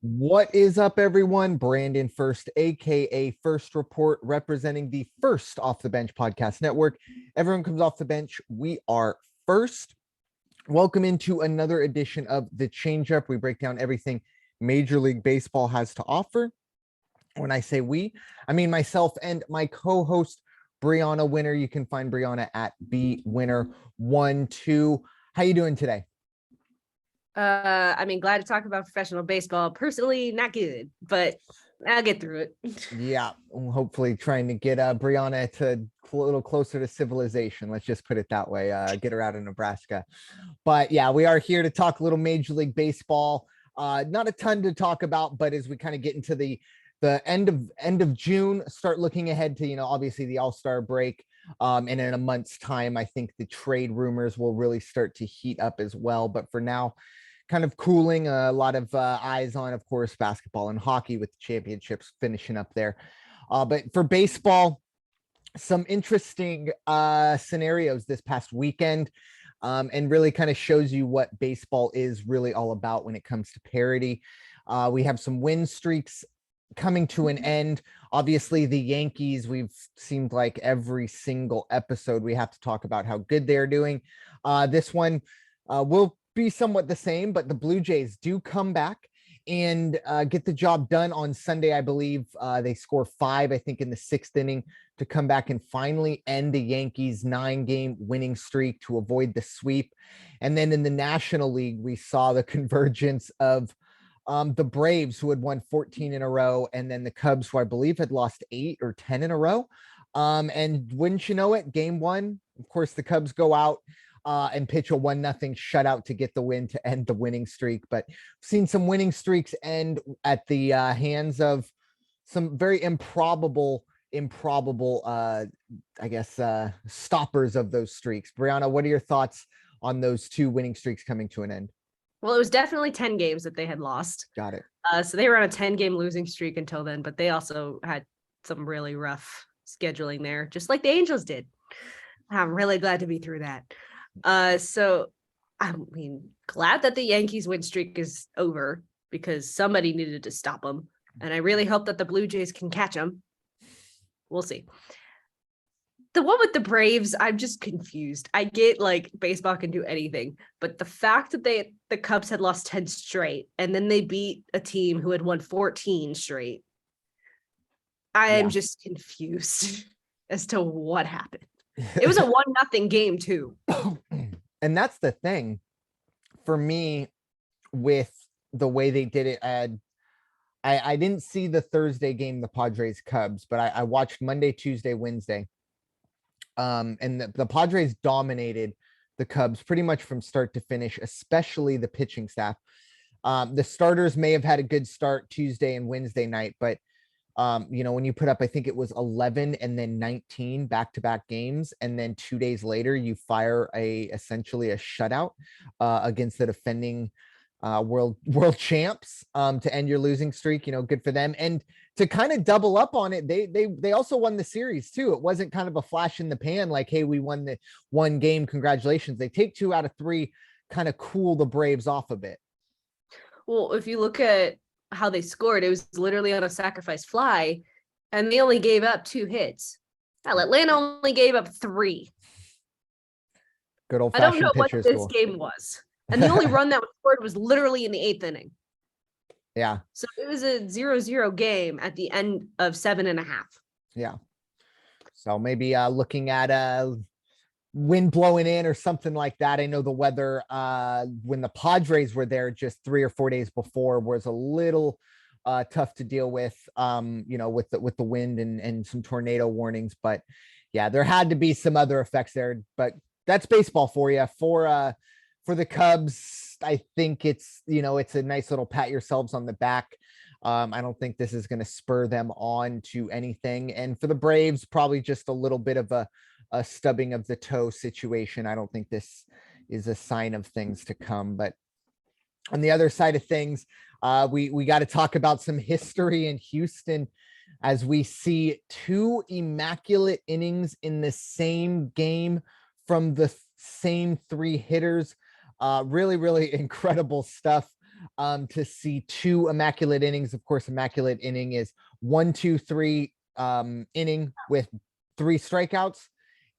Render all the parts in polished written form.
What is up, everyone? Brandon Ferst, aka First Report, representing the First Off the Bench Podcast Network. Everyone comes off the bench. We are first. Welcome into another edition of the Changeup. We break down everything Major League Baseball has to offer. When I say we, I mean myself and my co-host, Bryanna Winner. You can find Bryanna at bwinner12. How you doing today? Glad to talk about professional baseball. Personally, not good, but I'll get through it. Yeah, hopefully trying to get Bryanna to a little closer to civilization. Let's just put it that way. Get her out of Nebraska. But yeah, we are here to talk a little Major League Baseball. Not a ton to talk about, but as we kind of get into the end of June, start looking ahead to, obviously the All-Star break. And in a month's time, I think the trade rumors will really start to heat up as well. But for now, kind of cooling, a lot of eyes on, of course, basketball and hockey with the championships finishing up there. But for baseball, some interesting scenarios this past weekend, and really kind of shows you what baseball is really all about when it comes to parity. We have some win streaks coming to an end. Obviously, the Yankees, we've seemed like every single episode we have to talk about how good they're doing. This one will be somewhat the same, but the Blue Jays do come back and get the job done on Sunday. I believe they score 5, I think, in the 6th inning to come back and finally end the Yankees' 9-game winning streak to avoid the sweep. And then in the National League, we saw the convergence of the Braves, who had won 14 in a row, and then the Cubs, who I believe had lost 8 or 10 in a row. And wouldn't you know it, game 1, of course, the Cubs go out and pitch a 1-0 shutout to get the win to end the winning streak. But I've seen some winning streaks end at the hands of some very improbable, stoppers of those streaks. Bryanna, what are your thoughts on those 2 winning streaks coming to an end? Well, it was definitely 10 games that they had lost. Got it. So they were on a 10-game losing streak until then, but they also had some really rough scheduling there, just like the Angels did. I'm really glad to be through that. Glad that the Yankees win streak is over because somebody needed to stop them. And I really hope that the Blue Jays can catch them. We'll see. The one with the Braves, I'm just confused. I get like baseball can do anything, but the fact that the Cubs had lost 10 straight and then they beat a team who had won 14 straight, I am just confused as to what happened. It was a 1-0 game too. And that's the thing for me with the way they did it. I didn't see the Thursday game, the Padres Cubs, but I watched Monday, Tuesday, Wednesday. And the Padres dominated the Cubs pretty much from start to finish, especially the pitching staff. The starters may have had a good start Tuesday and Wednesday night, but when you put up, I think it was 11 and then 19 back-to-back games, and then 2 days later you fire essentially a shutout against the defending world champs to end your losing streak. Good for them. And to kind of double up on it, they also won the series too. It wasn't kind of a flash in the pan like, hey, we won the 1 game, congratulations. They take 2 out of 3, kind of cool the Braves off a bit. Well, if you look at how they scored, it was literally on a sacrifice fly, and they only gave up 2 hits. Hell, Atlanta only gave up 3. Good old fashioned. I don't know what this game was. And the only run that was scored was literally in the 8th inning. Yeah. So it was a 0-0 game at the end of 7.5. Yeah. So maybe looking at wind blowing in or something like that. I know the weather when the Padres were there just 3 or 4 days before was a little tough to deal with, with the wind and some tornado warnings. But yeah, there had to be some other effects there. But that's baseball for you. For the Cubs, I think it's a nice little pat yourselves on the back. I don't think this is going to spur them on to anything. And for the Braves, probably just a little bit of a stubbing of the toe situation. I don't think this is a sign of things to come. But on the other side of things, we got to talk about some history in Houston as we see 2 immaculate innings in the same game from the same 3 hitters. Really, really incredible stuff. to see 2 immaculate innings. Of course, immaculate inning is 1, 2, 3 inning with 3 strikeouts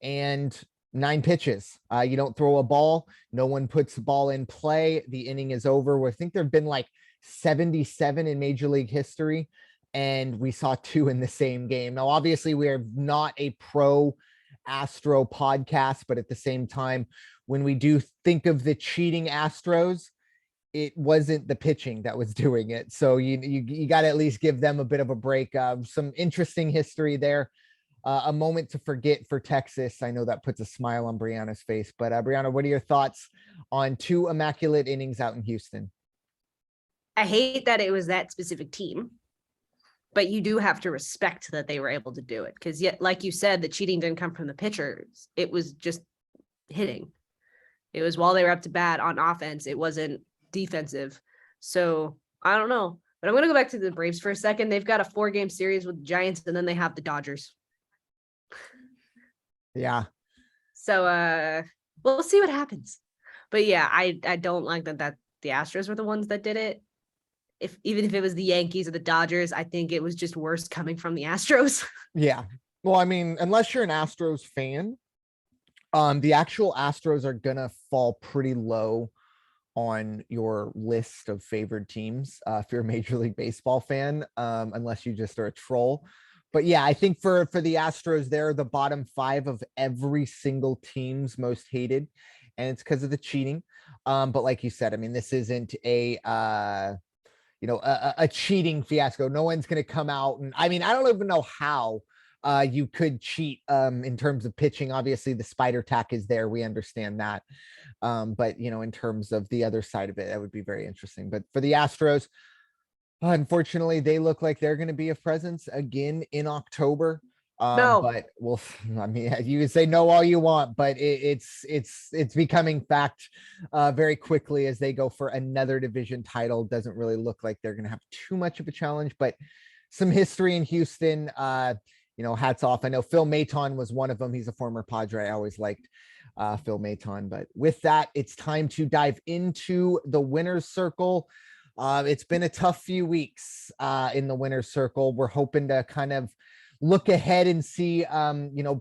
and 9 pitches. You don't throw a ball. No one puts the ball in play. The inning is over. I think there have been like 77 in Major League history, and we saw 2 in the same game. Now, obviously, we are not a pro Astro podcast, but at the same time, when we do think of the cheating Astros, it wasn't the pitching that was doing it. So you got to at least give them a bit of a break. Some interesting history there. A moment to forget for Texas. I know that puts a smile on Bryanna's face, but Bryanna, what are your thoughts on 2 immaculate innings out in Houston? I hate that it was that specific team, but you do have to respect that they were able to do it. Because yet, like you said, the cheating didn't come from the pitchers. It was just hitting. It was while they were up to bat on offense. It wasn't defensive. So I don't know, but I'm going to go back to the Braves for a second. They've got a 4-game series with the Giants, and then they have the Dodgers. Yeah. So we'll see what happens. But yeah, I don't like that the Astros were the ones that did it. Even if it was the Yankees or the Dodgers, I think it was just worse coming from the Astros. Yeah. Well, I mean, unless you're an Astros fan, the actual Astros are gonna fall pretty low on your list of favored teams if you're a Major League Baseball fan, unless you just are a troll. But yeah, I think for the Astros, they're the bottom 5 of every single team's most hated, and it's because of the cheating. But like you said, I mean, this isn't a cheating fiasco. No one's going to come out, and I mean, I don't even know how you could cheat in terms of pitching. Obviously, the spider tack is there. We understand that. But in terms of the other side of it, that would be very interesting. But for the Astros, unfortunately, they look like they're going to be a presence again in October. No. But I mean, you can say no all you want, but it's becoming fact very quickly as they go for another division title. Doesn't really look like they're going to have too much of a challenge, but some history in Houston. Hats off. I know Phil Maton was one of them. He's a former Padre. I always liked Phil Maton. But with that, it's time to dive into the winner's circle. It's been a tough few weeks in the winner's circle. We're hoping to kind of look ahead and see,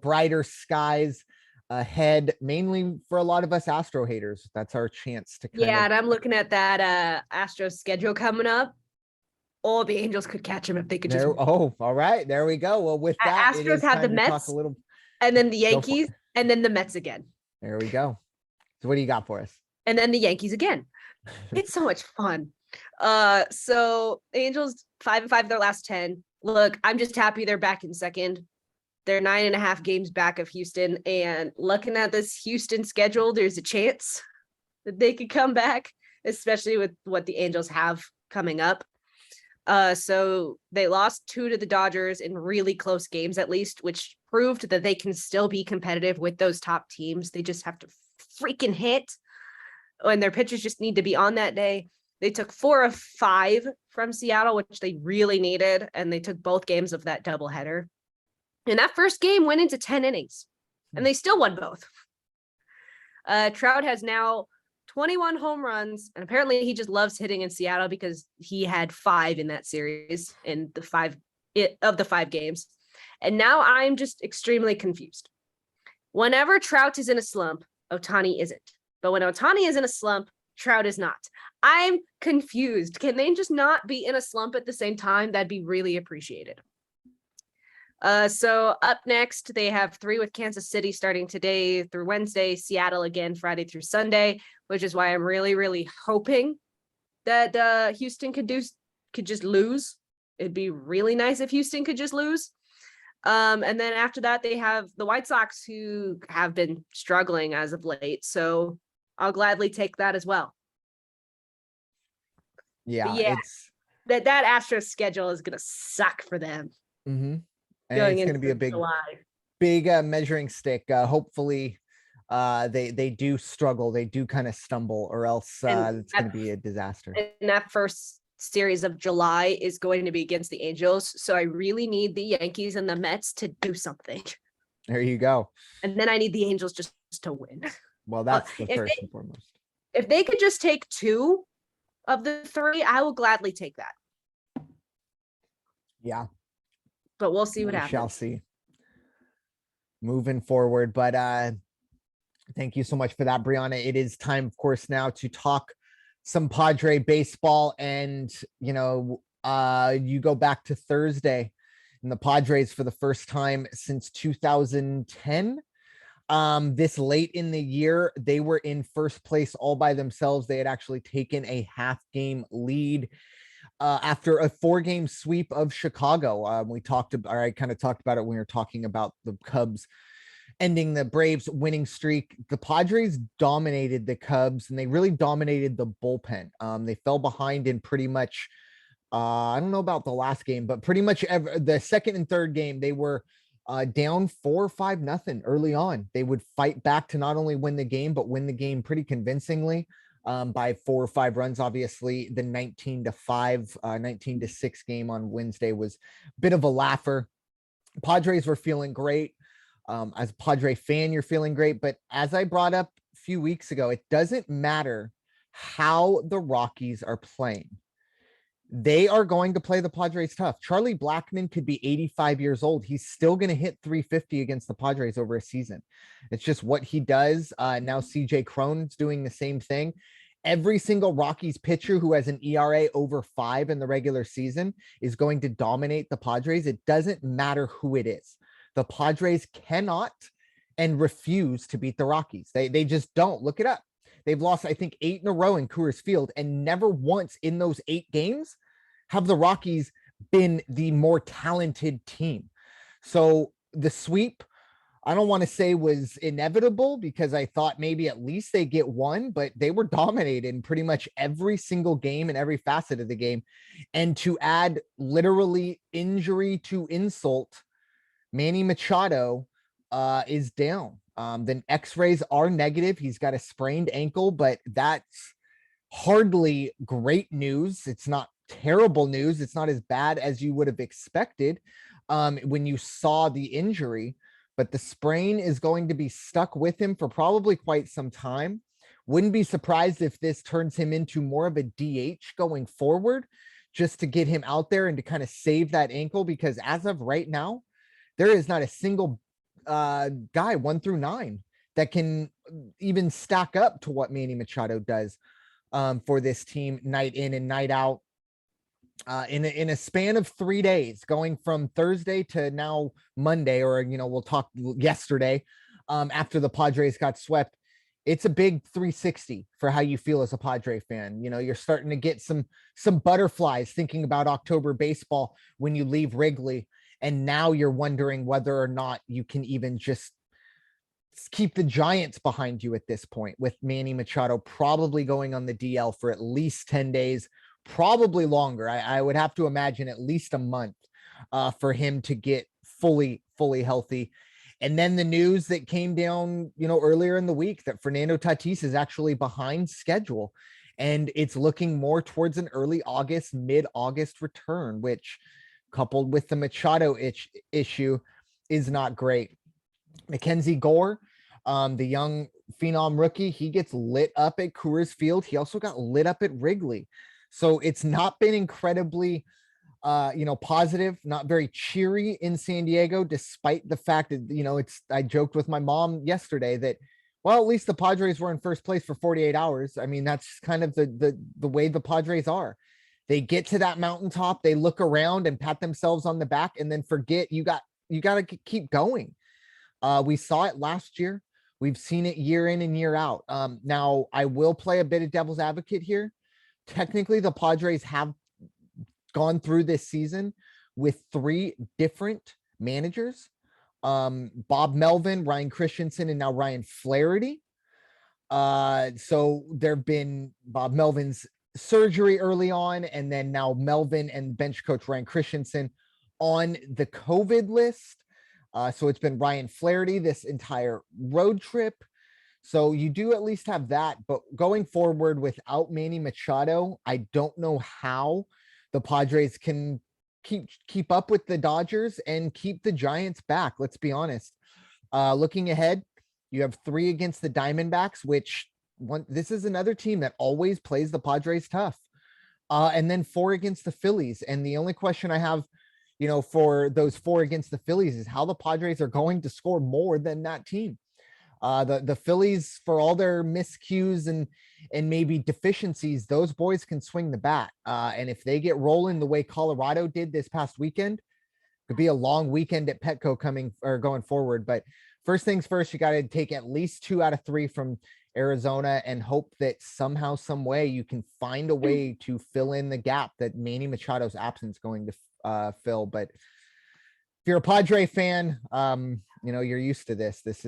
brighter skies ahead, mainly for a lot of us Astro haters. That's our chance to and I'm looking at that Astro schedule coming up. All the Angels could catch him if they could just. Oh, all right. There we go. Well, with that, Astros have the Mets, and then the Yankees, and then the Mets again. There we go. So what do you got for us? And then the Yankees again. It's so much fun. So the Angels 5-5 their last 10. Look, I'm just happy they're back in second. They're 9.5 games back of Houston, and looking at this Houston schedule, there's a chance that they could come back, especially with what the Angels have coming up. So they lost 2 to the Dodgers in really close games, at least, which proved that they can still be competitive with those top teams. They just have to freaking hit, and their pitchers just need to be on that day. They took 4 of 5 from Seattle, which they really needed, and they took both games of that doubleheader. And that first game went into 10 innings, and they still won both. Trout has now 21 home runs, and apparently he just loves hitting in Seattle because he had 5 in that series in the 5 games. And now I'm just extremely confused. Whenever Trout is in a slump, Ohtani isn't. But when Ohtani is in a slump, Trout is not. I'm confused. Can they just not be in a slump at the same time? That'd be really appreciated. So up next, they have 3 with Kansas City starting today through Wednesday, Seattle again Friday through Sunday, which is why I'm really, really hoping that Houston could just lose. It'd be really nice if Houston could just lose. And then after that, they have the White Sox, who have been struggling as of late. So I'll gladly take that as well. Yeah, it's that Astros schedule is gonna suck for them. Mm-hmm. And it's going to be a big measuring stick. Hopefully, they do struggle. They do kind of stumble, or else it's going to be a disaster. And that first series of July is going to be against the Angels. So I really need the Yankees and the Mets to do something. There you go. And then I need the Angels just to win. Well, that's the first and foremost. If they could just take 2 of the three, I will gladly take that. Yeah, But we'll see what we happens. shall see moving forward. But thank you so much for that, Bryanna. It is time, of course, now to talk some Padre baseball. And, you go back to Thursday and the Padres for the first time since 2010. This late in the year, they were in first place all by themselves. They had actually taken a half game lead after a 4-game sweep of Chicago. I kind of talked about it when we were talking about the Cubs ending the Braves winning streak. The Padres dominated the Cubs, and they really dominated the bullpen. They fell behind in pretty much, I don't know about the last game, but pretty much the second and third game, they were down 4-5-0 early on. They would fight back to not only win the game, but win the game pretty convincingly by 4 or 5 runs. Obviously, the 19-5, 19-6 game on Wednesday was a bit of a laugher. Padres were feeling great. As a Padre fan, you're feeling great. But as I brought up a few weeks ago, it doesn't matter how the Rockies are playing. They are going to play the Padres tough. Charlie Blackmon could be 85 years old. He's still going to hit 350 against the Padres over a season. It's just what he does. Now CJ Cron's doing the same thing. Every single Rockies pitcher who has an ERA over 5 in the regular season is going to dominate the Padres. It doesn't matter who it is. The Padres cannot and refuse to beat the Rockies. They just don't. Look it up. They've lost, I think, 8 in a row in Coors Field, and never once in those 8 games have the Rockies been the more talented team. So the sweep, I don't want to say was inevitable, because I thought maybe at least they get one, but they were dominated in pretty much every single game and every facet of the game. And to add literally injury to insult, Manny Machado is down. Then x-rays are negative. He's got a sprained ankle, but that's hardly great news. It's not terrible news. It's not as bad as you would have expected when you saw the injury, but the sprain is going to be stuck with him for probably quite some time. Wouldn't be surprised if this turns him into more of a DH going forward, just to get him out there and to kind of save that ankle, because as of right now, there is not a single guy 1 through 9 that can even stack up to what Manny Machado does for this team night in and night out. In a span of 3 days, going from Thursday to now Monday, or we'll talk yesterday, after the Padres got swept. It's a big 360 for how you feel as a Padre fan. You're starting to get some butterflies thinking about October baseball when you leave Wrigley, and now you're wondering whether or not you can even just keep the Giants behind you at this point, with Manny Machado probably going on the DL for at least 10 days, probably longer. I would have to imagine at least a month for him to get fully healthy. And then the news that came down, earlier in the week, that Fernando Tatis is actually behind schedule, and it's looking more towards an early August, mid-August return, which, coupled with the Machado issue, is not great. Mackenzie Gore, the young phenom rookie, he gets lit up at Coors Field. He also got lit up at Wrigley. So it's not been incredibly, positive, not very cheery in San Diego, despite the fact that, I joked with my mom yesterday that, well, at least the Padres were in first place for 48 hours. I mean, that's kind of the way the Padres are. They get to that mountaintop, they look around and pat themselves on the back, and then forget you got to keep going. We saw it last year. We've seen it year in and year out. Now I will play a bit of devil's advocate here. Technically, the Padres have gone through this season with 3 different managers. Bob Melvin, Ryan Christensen, and now Ryan Flaherty. So there've been Bob Melvin's surgery early on, and then now Melvin and bench coach Ryan Christensen on the COVID list. So it's been Ryan Flaherty this entire road trip. So you do at least have that, but going forward without Manny Machado, I don't know how the Padres can keep up with the Dodgers and keep the Giants back. Let's be honest. Looking ahead, you have 3 against the Diamondbacks, which this is another team that always plays the Padres tough. and then 4 against the Phillies. And the only question I have, for those 4 against the Phillies is how the Padres are going to score more than that team. The Phillies, for all their miscues and maybe deficiencies, those boys can swing the bat. And if they get rolling the way Colorado did this past weekend, could be a long weekend at Petco going forward. But first things first, you got to take at least 2 out of 3 from Arizona and hope that somehow, some way you can find a way to fill in the gap that Manny Machado's absence going to fill. But if you're a Padre fan, you're used to this. This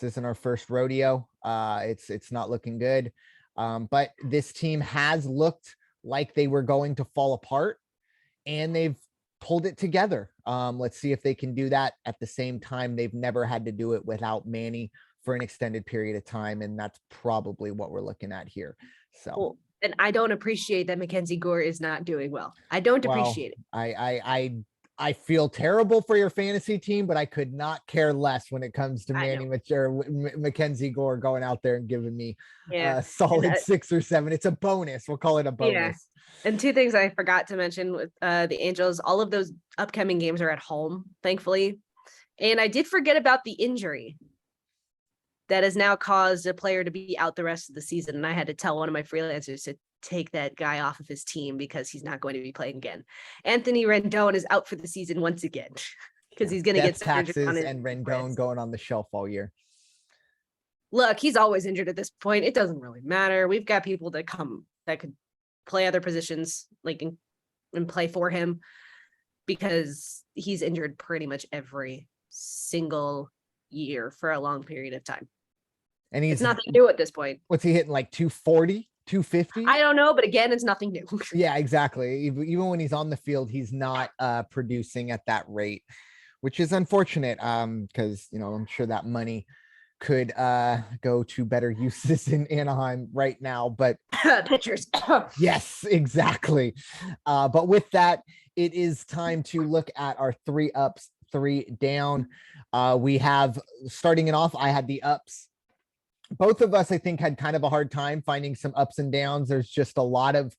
isn't our first rodeo. It's not looking good. But this team has looked like they were going to fall apart, and they've pulled it together. Let's see if they can do that at the same time. They've never had to do it without Manny for an extended period of time, and that's probably what we're looking at here. So, well, and I don't appreciate that Mackenzie Gore is not doing well. I don't appreciate it. I feel terrible for your fantasy team, but I could not care less when it comes to Mackenzie Gore going out there and giving me a solid 6 or 7. It's a bonus. We'll call it a bonus. Yeah. And 2 things I forgot to mention with the Angels, all of those upcoming games are at home, thankfully. And I did forget about the injury that has now caused a player to be out the rest of the season. And I had to tell one of my freelancers to take that guy off of his team because he's not going to be playing again. Anthony Rendon is out for the season once again because he's going to get taxes and Rendon going on the shelf all year. Look, he's always injured at this point. It doesn't really matter. We've got people that could play other positions, and play for him, because he's injured pretty much every single year for a long period of time. And it's nothing new at this point. What's he hitting, like 240, 250? I don't know, but again, it's nothing new. Yeah, exactly. Even when he's on the field, he's not producing at that rate, which is unfortunate, because I'm sure that money could go to better uses in Anaheim right now, but pitchers. Yes, exactly. But with that, it is time to look at our 3 ups, 3 down. We have, starting it off, I had the ups. Both of us, I think, had kind of a hard time finding some ups and downs. There's just a lot of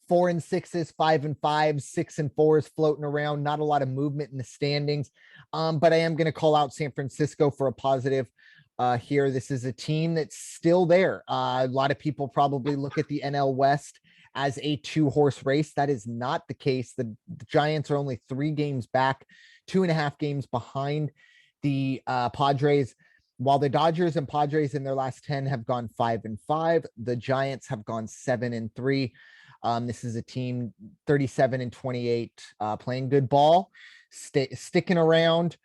4 and 6s, 5 and 5s, 6 and 4s floating around. Not a lot of movement in the standings. But I am going to call out San Francisco for a positive. Here, this is a team that's still there. A lot of people probably look at the NL West as a 2-horse race. That is not the case. The Giants are only 3 games back, 2.5 games behind the Padres, while the Dodgers and Padres in their last 10 have gone 5 and 5. The Giants have gone 7 and 3. This is a team 37 and 28, playing good ball, sticking around.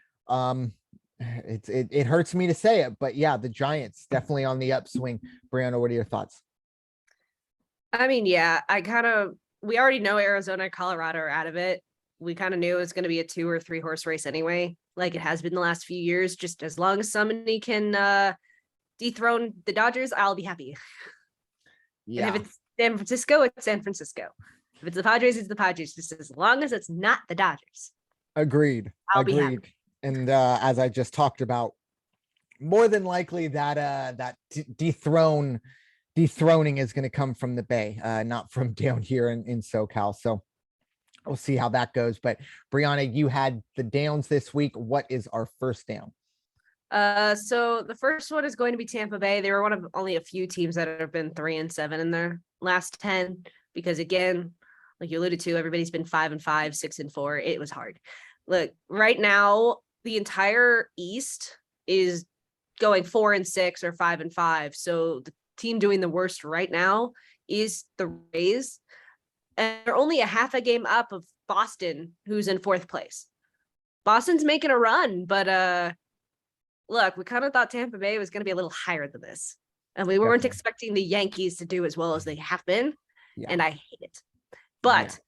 It hurts me to say it, but yeah, the Giants definitely on the upswing. Bryanna, what are your thoughts? I mean, yeah, we already know Arizona and Colorado are out of it. We kind of knew it was going to be a 2 or 3 horse race anyway, like it has been the last few years. Just as long as somebody can dethrone the Dodgers, I'll be happy. Yeah. And if it's San Francisco, it's San Francisco. If it's the Padres, it's the Padres. Just as long as it's not the Dodgers. Agreed. I'll be happy. And as I just talked about, more than likely that dethroning is going to come from the Bay, not from down here in SoCal. So we'll see how that goes. But Bryanna, you had the downs this week. What is our first down? So the first one is going to be Tampa Bay. They were one of only a few teams that have been 3 and 7 in their last 10, because again, like you alluded to, everybody's been 5 and 5, 6 and 4. It was hard. Look, right now, the entire East is going 4 and 6 or 5 and 5. So the team doing the worst right now is the Rays. And they're only a half a game up of Boston, who's in 4th place. Boston's making a run, but look, we kind of thought Tampa Bay was going to be a little higher than this. And we weren't expecting the Yankees to do as well as they have been. Yeah. And I hate it. But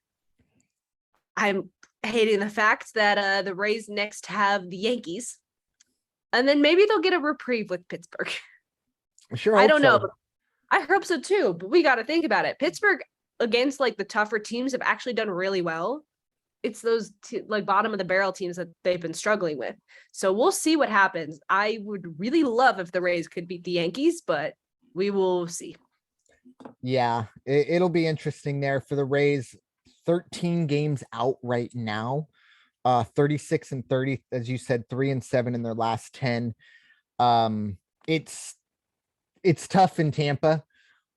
I'm hating the fact that the Rays next have the Yankees. And then maybe they'll get a reprieve with Pittsburgh. Sure. I don't know. I hope so too, but we got to think about it. Pittsburgh against like the tougher teams have actually done really well. It's those like bottom of the barrel teams that they've been struggling with. So we'll see what happens. I would really love if the Rays could beat the Yankees, but we will see. Yeah, it'll be interesting there for the Rays. 13 games out right now. 36 and 30, as you said, 3-7 in their last 10. Um, it's tough in Tampa,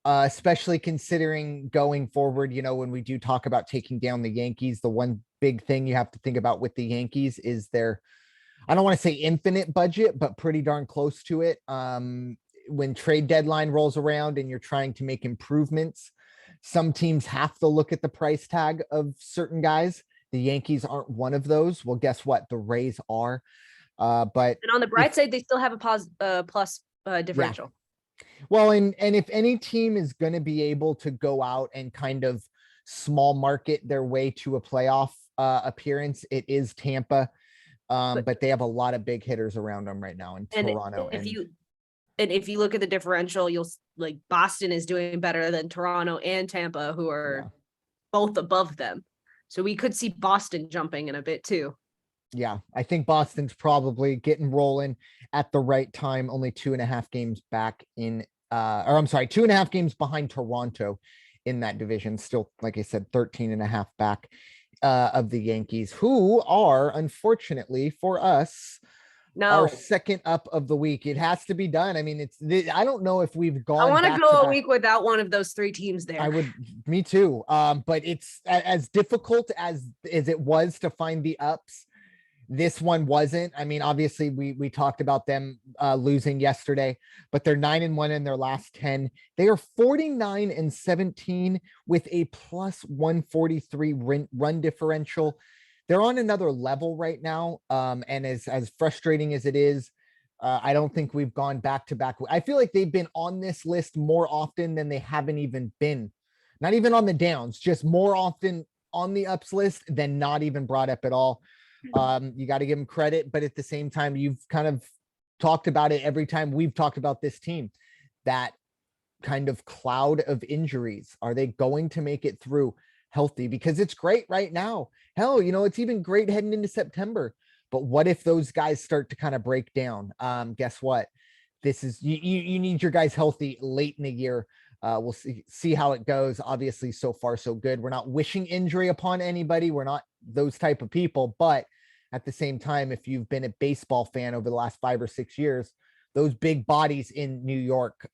especially considering going forward, when we do talk about taking down the Yankees, the one big thing you have to think about with the Yankees is their, I don't want to say infinite budget, but pretty darn close to it. When trade deadline rolls around and you're trying to make improvements, some teams have to look at the price tag of certain guys. The Yankees aren't one of those. Well, guess what? The Rays are. But And on the bright side, they still have a plus differential. Well, and if any team is going to be able to go out and kind of small market their way to a playoff appearance, it is Tampa. But they have a lot of big hitters around them right now in Toronto. If you look at the differential, you'll like Boston is doing better than Toronto and Tampa, who are both above them. So we could see Boston jumping in a bit too. Yeah, I think Boston's probably getting rolling at the right time. Only 2.5 games back in, or I'm sorry, 2.5 games behind Toronto in that division. Still, like I said, 13.5 back of the Yankees, who are unfortunately for us, our second up of the week. It has to be done. I mean, I don't know if we've gone. I want to go a week without one of those 3 teams there. Me too. But it's as difficult as it was to find the ups. This one wasn't. I mean, obviously we talked about them losing yesterday, but they're 9-1 in their last 10. They are 49-17 with a plus 143 run differential. They're on another level right now. And as frustrating as it is, I don't think we've gone back to back. I feel like they've been on this list more often than they haven't even been. Not even on the downs, just more often on the ups list than not even brought up at all. You got to give them credit, but at the same time, you've kind of talked about it every time we've talked about this team, that kind of cloud of injuries. Are they going to make it through healthy? Because it's great right now. Hell, it's even great heading into September. But what if those guys start to kind of break down? Guess what? This is you need your guys healthy late in the year. We'll see how it goes. Obviously, so far so good. We're not wishing injury upon anybody. We're not those type of people. But at the same time, if you've been a baseball fan over the last 5 or 6 years, those big bodies in New York,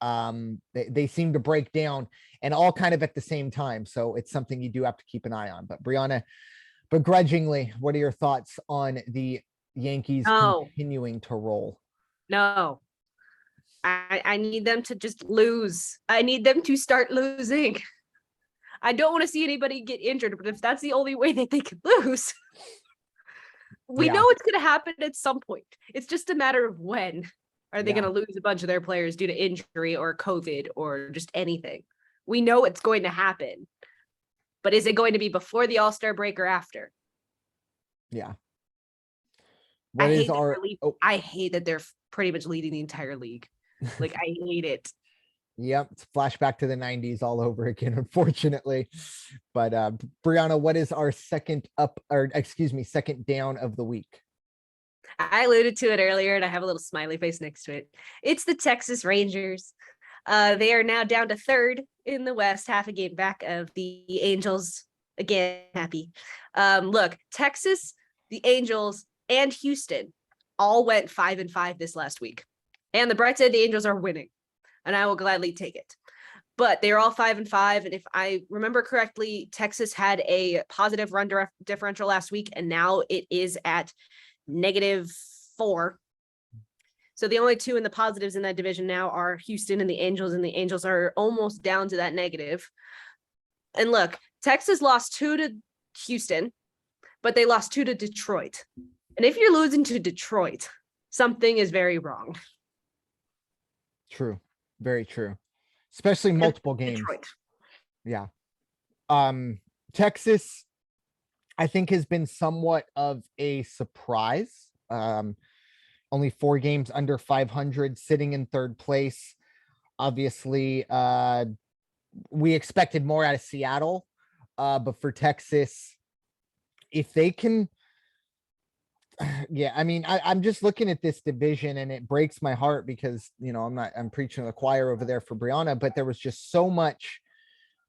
they seem to break down, and all kind of at the same time. So it's something you do have to keep an eye on. But Bryanna, begrudgingly, what are your thoughts on the Yankees continuing to roll? No. I need them to just lose. I need them to start losing. I don't want to see anybody get injured, but if that's the only way that they can lose, we know it's going to happen at some point. It's just a matter of when. Are they going to lose a bunch of their players due to injury or COVID or just anything? We know it's going to happen. But is it going to be before the All-Star break or after? Yeah. I hate that they're pretty much leading the entire league. Like, I hate it. Yep, it's flashback to the 90s all over again, unfortunately. But Bryanna, what is our second down of the week? I alluded to it earlier, and I have a little smiley face next to it. It's the Texas Rangers. They are now down to 3rd in the West, half a game back of the Angels. Again, happy. Look, Texas, the Angels, and Houston all went 5-5 this last week. And the bright side, the Angels are winning, and I will gladly take it. But they're all 5-5. And if I remember correctly, Texas had a positive run differential last week, and now it is at -4. So the only 2 in the positives in that division now are Houston and the Angels are almost down to that negative. And look, Texas lost 2 to Houston, but they lost 2 to Detroit. And if you're losing to Detroit, something is very wrong. True. Very true. Especially multiple games. Detroit. Yeah. Texas, I think, has been somewhat of a surprise. Only 4 games under 500, sitting in 3rd place. Obviously, we expected more out of Seattle. But for Texas, if they can Yeah, I mean, I'm just looking at this division and it breaks my heart because, I'm preaching to the choir over there for Bryanna, but there was just so much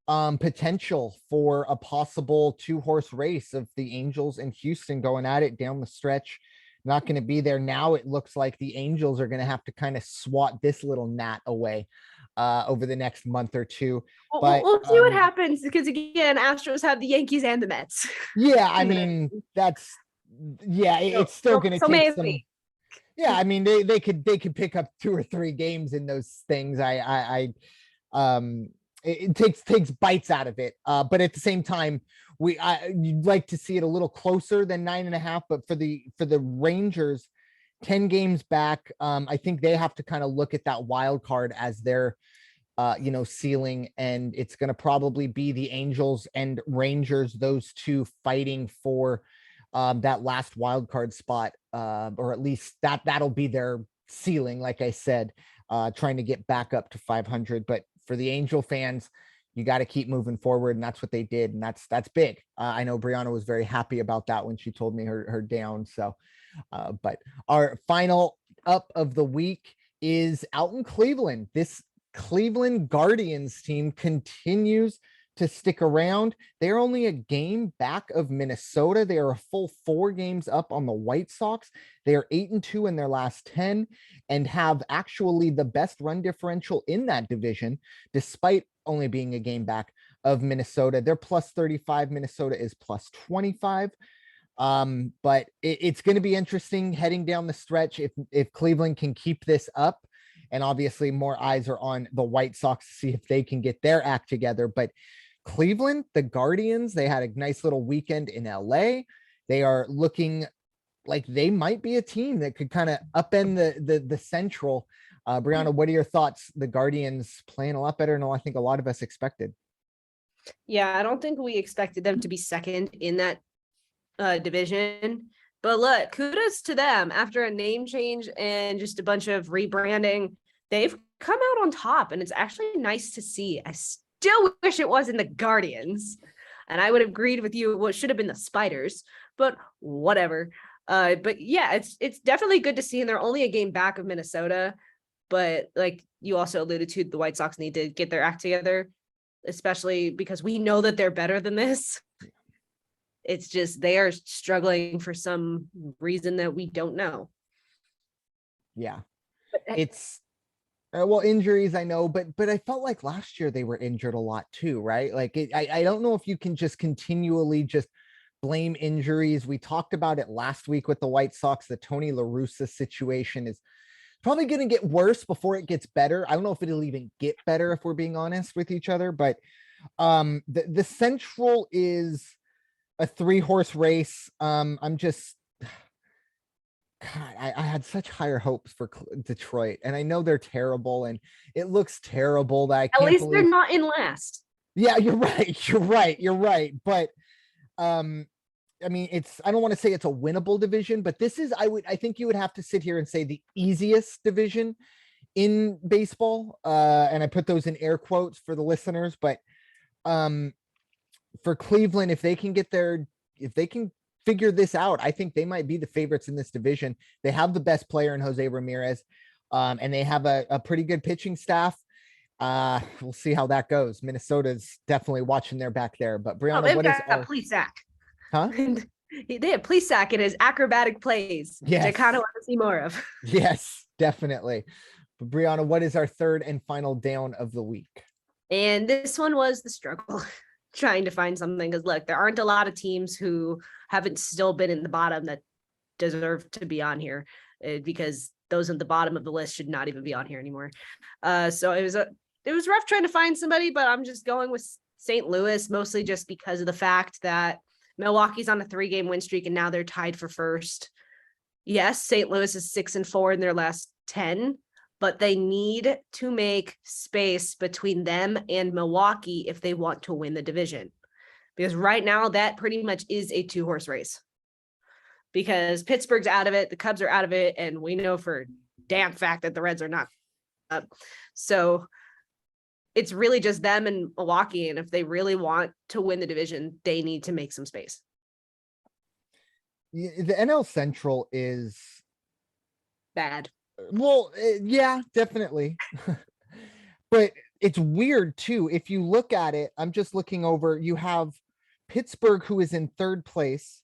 potential for a possible 2-horse race of the Angels and Houston going at it down the stretch. Not going to be there now. It looks like the Angels are going to have to kind of swat this little gnat away over the next month or two. But We'll see what happens because again, Astros have the Yankees and the Mets. yeah, I mean, it's still going to take maybe. some. Yeah, I mean, they could pick up 2 or 3 games in those things. It takes bites out of it. But at the same time, you'd like to see it a little closer than 9.5. But for the Rangers, 10 games back, I think they have to kind of look at that wild card as their ceiling, and it's going to probably be the Angels and Rangers, those two fighting for that last wild card spot, or at least that'll be their ceiling. Like I said, trying to get back up to 500. But for the Angel fans, you got to keep moving forward, and that's what they did, and that's big. I know Bryanna was very happy about that when she told me her down. So, but our final up of the week is out in Cleveland. This Cleveland Guardians team continues to stick around. They're only a game back of Minnesota. They are a full 4 games up on the White Sox. They are 8-2 in their last 10 and have actually the best run differential in that division, despite only being a game back of Minnesota. They're plus 35. Minnesota is plus 25. But it's going to be interesting heading down the stretch if Cleveland can keep this up. And obviously more eyes are on the White Sox to see if they can get their act together. But Cleveland, the Guardians, they had a nice little weekend in LA. They are looking like they might be a team that could kind of upend the Central. Bryanna, what are your thoughts? The Guardians playing a lot better than I think a lot of us expected. Yeah, I don't think we expected them to be second in that division. But look, kudos to them. After a name change and just a bunch of rebranding, they've come out on top, and it's actually nice to see. I still wish it wasn't the Guardians, and I would have agreed with you what should have been the Spiders, but whatever. But yeah, it's definitely good to see, and they're only a game back of Minnesota. But like you also alluded to, the White Sox need to get their act together, especially because we know that they're better than this. It's just they are struggling for some reason that we don't know. Yeah, it's well, injuries, I know, but I felt like last year they were injured a lot too, right? Like I don't know if you can just continually just blame injuries. We talked about it last week with the White Sox. The Tony La Russa situation is probably going to get worse before it gets better. I don't know if it'll even get better if we're being honest with each other, but the Central is a 3-horse race. I'm just, God, I had such higher hopes for Detroit, and I know they're terrible, and it looks terrible that I can't At least believe they're not in last. Yeah, you're right. But I mean, I don't want to say it's a winnable division, but this is, I think you would have to sit here and say the easiest division in baseball. And I put those in air quotes for the listeners, but for Cleveland, if they can figure this out, I think they might be the favorites in this division. They have the best player in Jose Ramirez, and they have a pretty good pitching staff. We'll see how that goes. Minnesota's definitely watching their back there, but Bryanna, what is our Plesac? Huh? They have Plesac in his acrobatic plays, yes. which I kind of want to see more of. Yes, definitely. But Bryanna, what is our third and final down of the week? And this one was the struggle trying to find something, because look, there aren't a lot of teams who haven't still been in the bottom that deserve to be on here, because those at the bottom of the list should not even be on here anymore. So it was rough trying to find somebody, but I'm just going with St. Louis, mostly just because of the fact that Milwaukee's on a 3-game win streak and now they're tied for first. Yes, St. Louis is 6-4 in their last 10, but they need to make space between them and Milwaukee if they want to win the division. Because right now that pretty much is a 2-horse race. Because Pittsburgh's out of it, the Cubs are out of it, and we know for damn fact that the Reds are not up. So it's really just them and Milwaukee, and if they really want to win the division, they need to make some space. The NL Central is, Bad. well, yeah, definitely. But it's weird too. If you look at it, I'm just looking over, you have Pittsburgh, who is in third place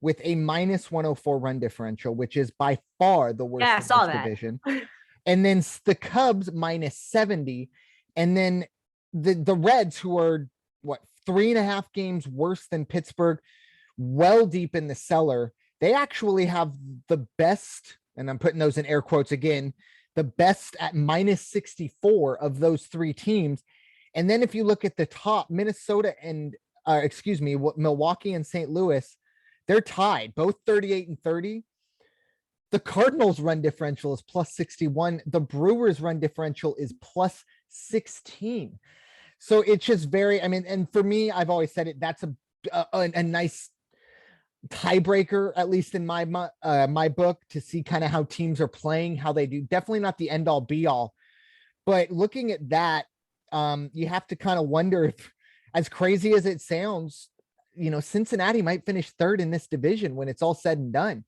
with a minus 104 run differential, which is by far the worst Yeah, I in saw this that. division. And then the Cubs minus 70. And then the Reds, who are what, 3.5 games worse than Pittsburgh, well deep in the cellar. They actually have the best, and I'm putting those in air quotes again, the best at minus 64 of those three teams. And then if you look at the top, Minnesota and Milwaukee and St. Louis, they're tied, both 38 and 30. The Cardinals run differential is plus 61. The Brewers run differential is plus 16. So it's just very, I mean, and for me, I've always said it, that's a nice tiebreaker, at least in my book, to see kind of how teams are playing, how they do. Definitely not the end all be all, but looking at that, you have to kind of wonder if, as crazy as it sounds, Cincinnati might finish third in this division when it's all said and done.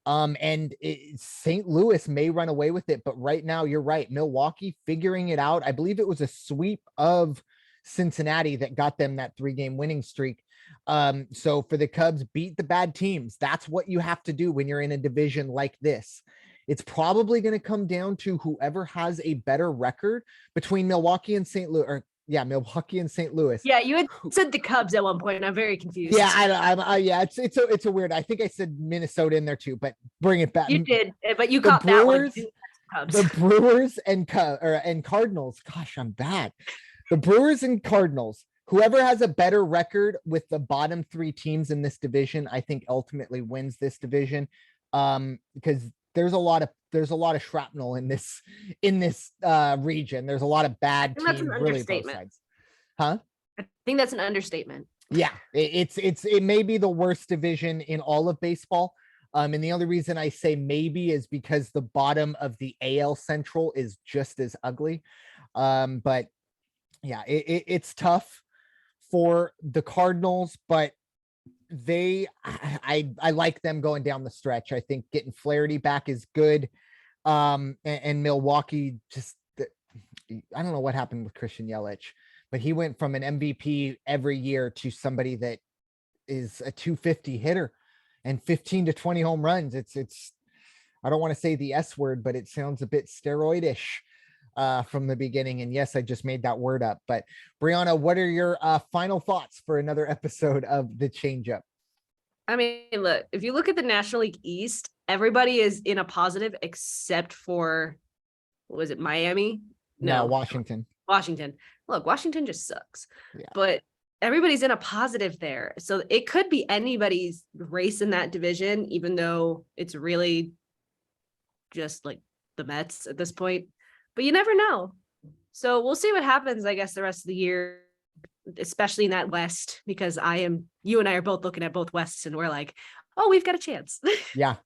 And St. Louis may run away with it, but right now you're right. Milwaukee figuring it out. I believe it was a sweep of Cincinnati that got them that 3-game winning streak. So for the Cubs, beat the bad teams. That's what you have to do when you're in a division like this. It's probably going to come down to whoever has a better record between Milwaukee and St. Louis, or Milwaukee and St. Louis. Yeah, you had said the Cubs at one point, and I'm very confused. Yeah, it's a weird. I think I said Minnesota in there too, but bring it back. You did, but you caught that one. The Brewers and Cardinals. Gosh, I'm bad. The Brewers and Cardinals. Whoever has a better record with the bottom three teams in this division, I think ultimately wins this division. Because there's a lot of shrapnel in this region. There's a lot of bad teams, really both sides. Huh? I think that's an understatement. Yeah, it may be the worst division in all of baseball. And the only reason I say maybe is because the bottom of the AL Central is just as ugly. But yeah, it's tough for the Cardinals, but I like them going down the stretch. I think getting Flaherty back is good. And Milwaukee, just, I don't know what happened with Christian Yelich, but he went from an MVP every year to somebody that is a 250 hitter and 15 to 20 home runs. It's I don't want to say the S word, but it sounds a bit steroidish from the beginning. And yes, I just made that word up. But Bryanna, what are your final thoughts for another episode of the Changeup? I mean, look, if you look at the National League East, everybody is in a positive except for, what was it, Miami? No, Washington. Look, Washington just sucks. Yeah. But everybody's in a positive there. So it could be anybody's race in that division, even though it's really just like the Mets at this point. But you never know. So we'll see what happens, I guess, the rest of the year, especially in that West, because you and I are both looking at both Wests and we're like, oh, we've got a chance. Yeah,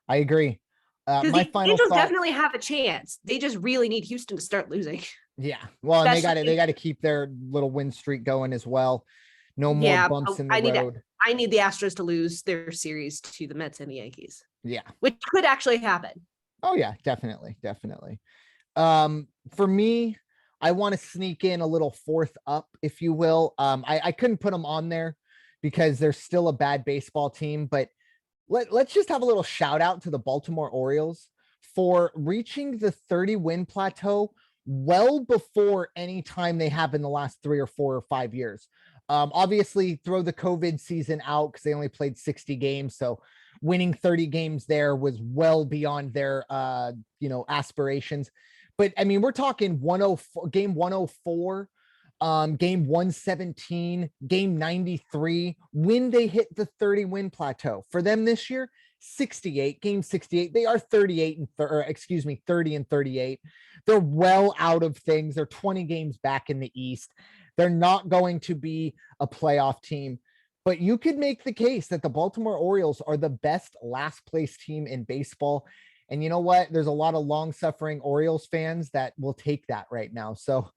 I agree. Because the Angels definitely have a chance. They just really need Houston to start losing. Yeah. Well, and they got to keep their little win streak going as well. No more bumps in the road. I need the Astros to lose their series to the Mets and the Yankees. Yeah. Which could actually happen. Oh yeah, definitely. For me, I want to sneak in a little fourth up, if you will. I couldn't put them on there because they're still a bad baseball team, but let's just have a little shout out to the Baltimore Orioles for reaching the 30-win plateau well before any time they have in the last 3 or 4 or 5 years. Obviously, throw the COVID season out because they only played 60 games. So winning 30 games there was well beyond their aspirations. But I mean, we're talking game 104, game 117, game 93, when they hit the 30-win plateau. For them this year, 68, game 68. They are 30 and 38. They're well out of things. They're 20 games back in the East. They're not going to be a playoff team. But you could make the case that the Baltimore Orioles are the best last place team in baseball. And you know what? There's a lot of long-suffering Orioles fans that will take that right now. So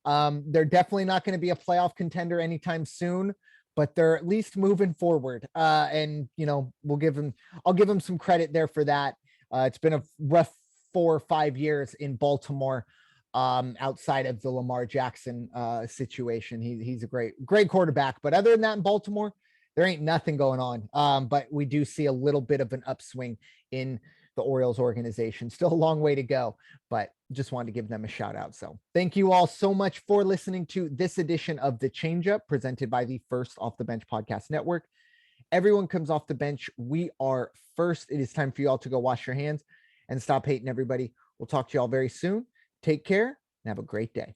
they're definitely not going to be a playoff contender anytime soon. but they're at least moving forward. And I'll give them some credit there for that. It's been a rough 4 or 5 years in Baltimore, outside of the Lamar Jackson situation. He's a great quarterback, but other than that, in Baltimore, there ain't nothing going on. But we do see a little bit of an upswing in the Orioles organization. Still a long way to go, but just wanted to give them a shout out. So thank you all so much for listening to this edition of the Changeup, presented by the First Off the Bench Podcast Network. Everyone comes off the bench. We are first. It is time for you all to go wash your hands and stop hating everybody. We'll talk to you all very soon. Take care and have a great day.